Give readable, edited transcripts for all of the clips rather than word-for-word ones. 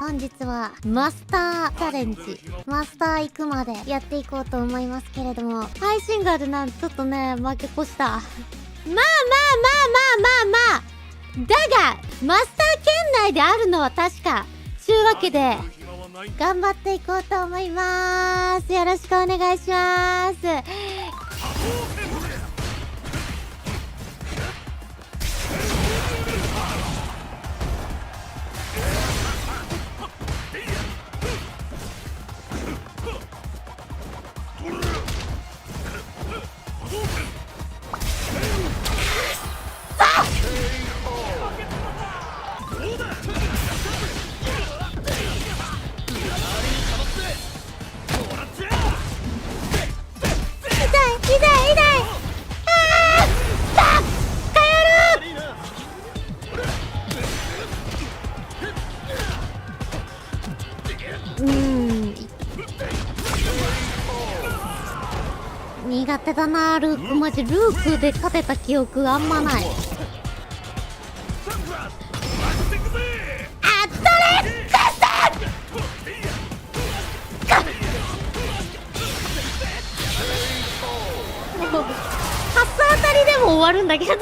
本日はマスターチャレンジ、マスター行くまでやっていこうと思いますけれども、配信があるなんてちょっとね、負け越した。まあだがマスター圏内であるのは確か。ちゅうわけで頑張っていこうと思います。よろしくお願いします。苦手だなルーク。マジルークで勝てた記憶あんまない。発想当たりでも終わるんだけど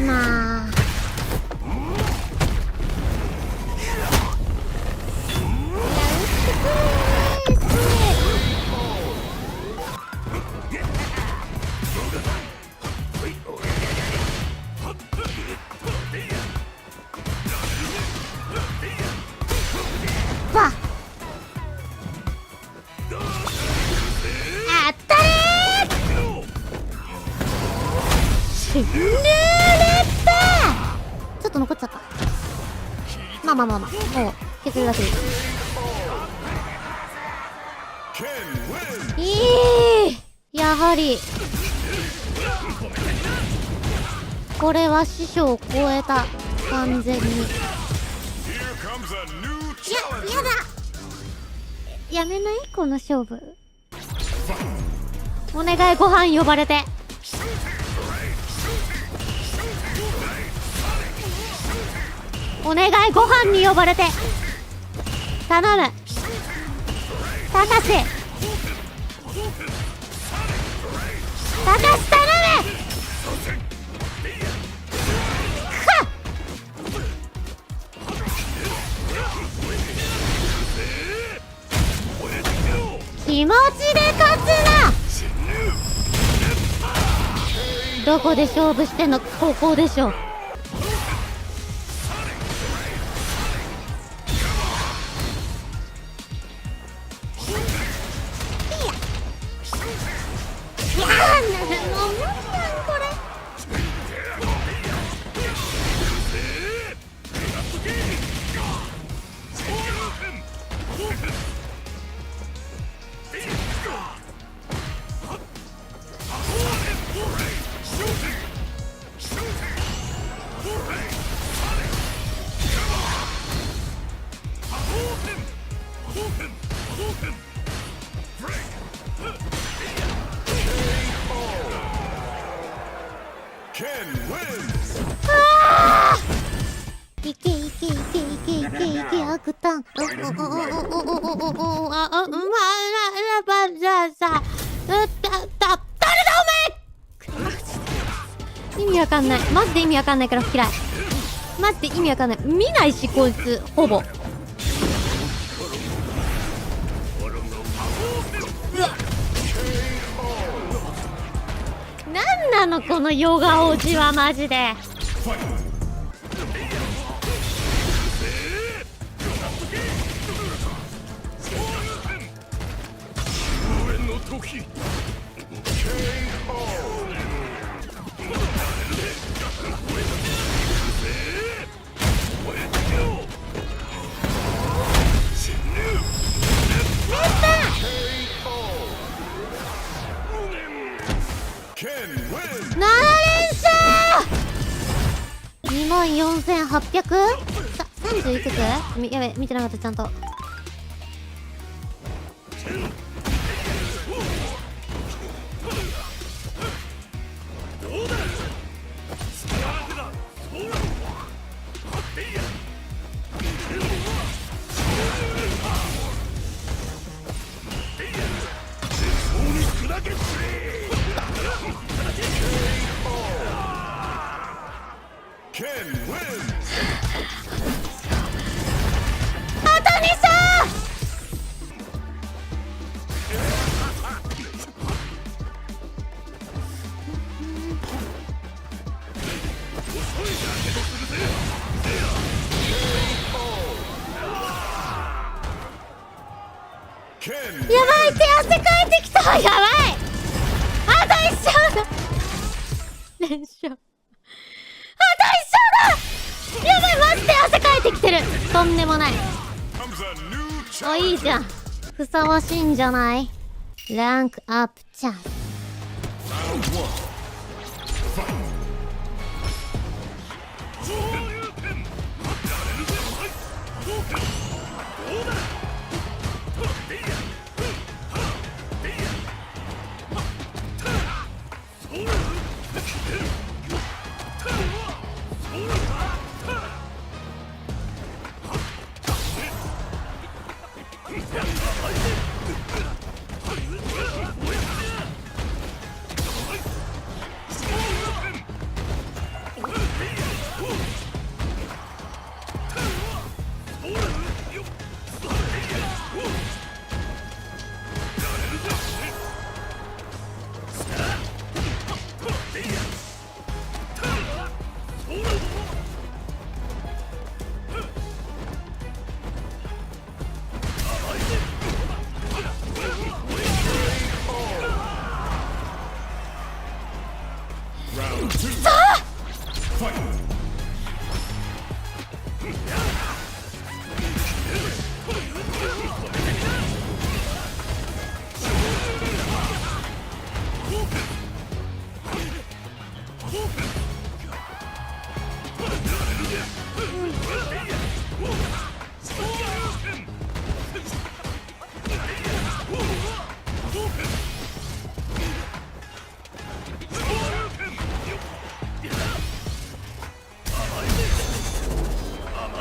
まあわっあったれーぬれた。ちょっと残っちゃった。まあもう削るだけでいい。やはりこれは師匠を超えた。完全にやだ。やめないこの勝負。お願い、ご飯呼ばれて。お願い、ご飯に呼ばれて。頼むたかし、頼む。気持ちで勝つな。どこで勝負してんの。ここでしょ。いやー、もう無理やんこれ。いけアクタン。誰だお前。意味わかんない。マジで意味わかんないから嫌い。マジで意味わかんない。見ないしこいつほぼ。なんなのこのヨガ王子はマジで。7連勝。24800？ 3数いくつやべ、見てなかった、ちゃんと。あと2勝。やばい、手汗かいてきた。やばい、あと1勝だ。連勝、あと1勝だ。やばい、マジで汗かいてきてる。とんでもない。あ、いいじゃん、ふさわしいんじゃない。ランクアップチャンス。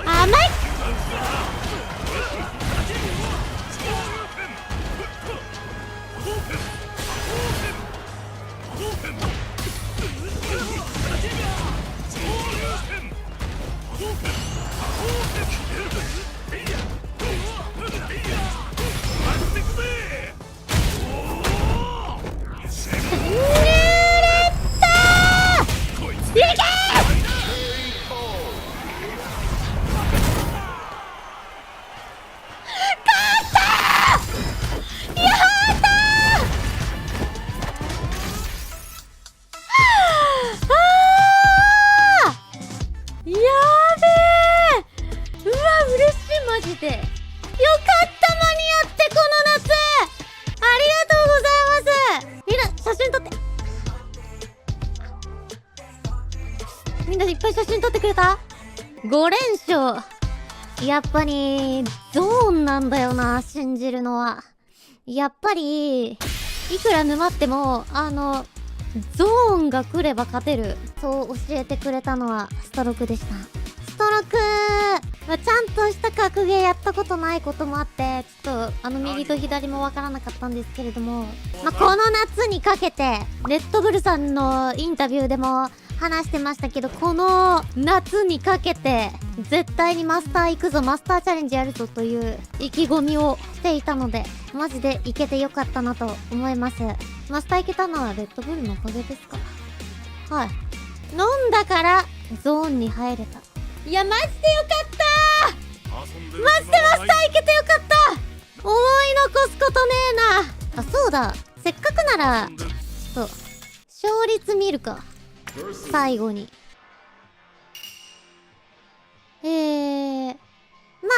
甘い。マジでよかった、間に合ってこの夏。ありがとうございます。みんな写真撮って、みんないっぱい写真撮ってくれた。5連勝。やっぱりゾーンなんだよな、信じるのは。やっぱりいくら沼ってもゾーンが来れば勝てる、そう教えてくれたのはストロクでした。ストロク、ちゃんとした格ゲーやったことないこともあって、ちょっと右と左もわからなかったんですけれども、この夏にかけてレッドブルさんのインタビューでも話してましたけど、この夏にかけて絶対にマスター行くぞ、マスターチャレンジやるぞという意気込みをしていたので、マジで行けてよかったなと思います。マスター行けたのはレッドブルのおかげですか。はい、飲んだからゾーンに入れた。いやマジでよかったー。マジでマスター行けてよかった。思い残すことねえな。あ、そうだ、せっかくならちょっと勝率見るか、最後に。ま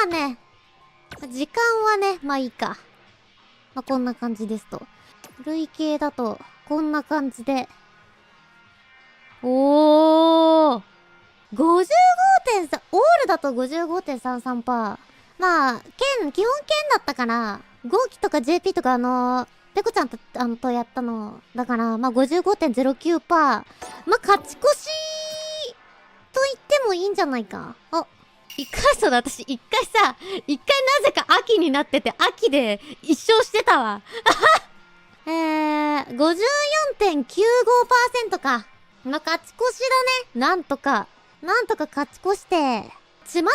あね、時間はね、まあいいか。こんな感じですと。累計だとこんな感じで、おー、55.3、オールだと 55.33%。まあ、基本だったから、ゴーキとか JP とかペコちゃんとやったの。だから、まあ 55.09%。まあ、勝ち越しと言ってもいいんじゃないか。そうだ、私一回なぜか秋になってて、秋で一勝してたわ。54.95% か。まあ、勝ち越しだね。なんとか勝ち越して、巷の噂によ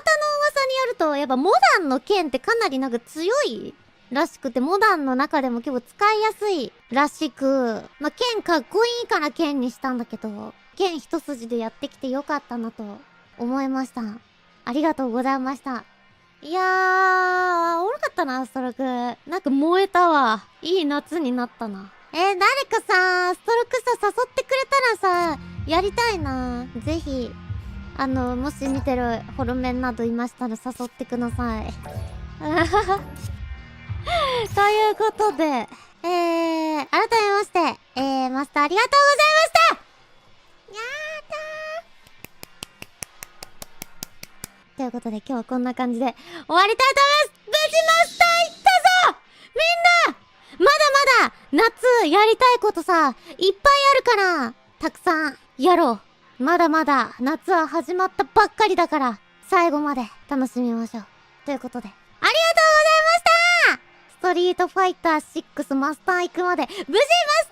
ると、やっぱモダンの剣ってかなりなんか強いらしくて、モダンの中でも結構使いやすいらしく、まあ、剣かっこいいから剣にしたんだけど、剣一筋でやってきてよかったなと思いました。ありがとうございました。いやー、おもろかったな、ストローク。なんか燃えたわ。いい夏になったな。誰かさ、ストロークさ、誘ってくれたらさ、やりたいな。ぜひ。もし見てるホルメンなどいましたら誘ってください。ということで、改めまして、マスターありがとうございました。やったー。ということで今日はこんな感じで終わりたいと思います。無事マスター行ったぞ。みんなまだまだ夏やりたいことさ、いっぱいあるから、たくさんやろう。まだまだ夏は始まったばっかりだから、最後まで楽しみましょう。ということで、ありがとうございました。ストリートファイター6マスター行くまで、無事マスター